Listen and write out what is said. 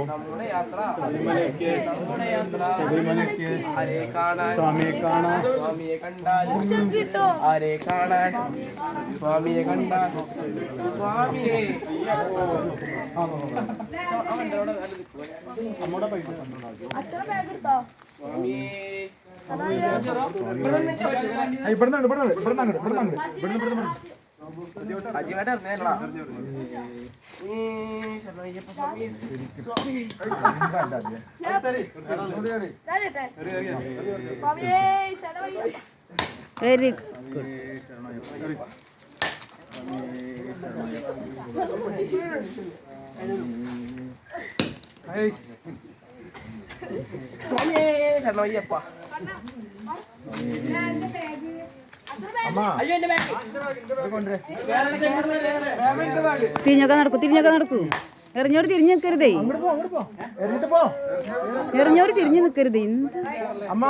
നമ്മുടെ യാത്ര ആരെ കാണാൻ സ്വാമിയെ കണ്ടാൽ ആരെ കാണാൻ സ്വാമിയെ കണ്ടാൽ സ്വാമിയെ വെരി ശരണയ്യപ്പ തിരിഞ്ഞൊക്കെ നടക്കൂ എറിഞ്ഞോട് തിരിഞ്ഞു നിൽക്കരുതേ എറിഞ്ഞോട് തിരിഞ്ഞു നിൽക്കരുതേ അമ്മ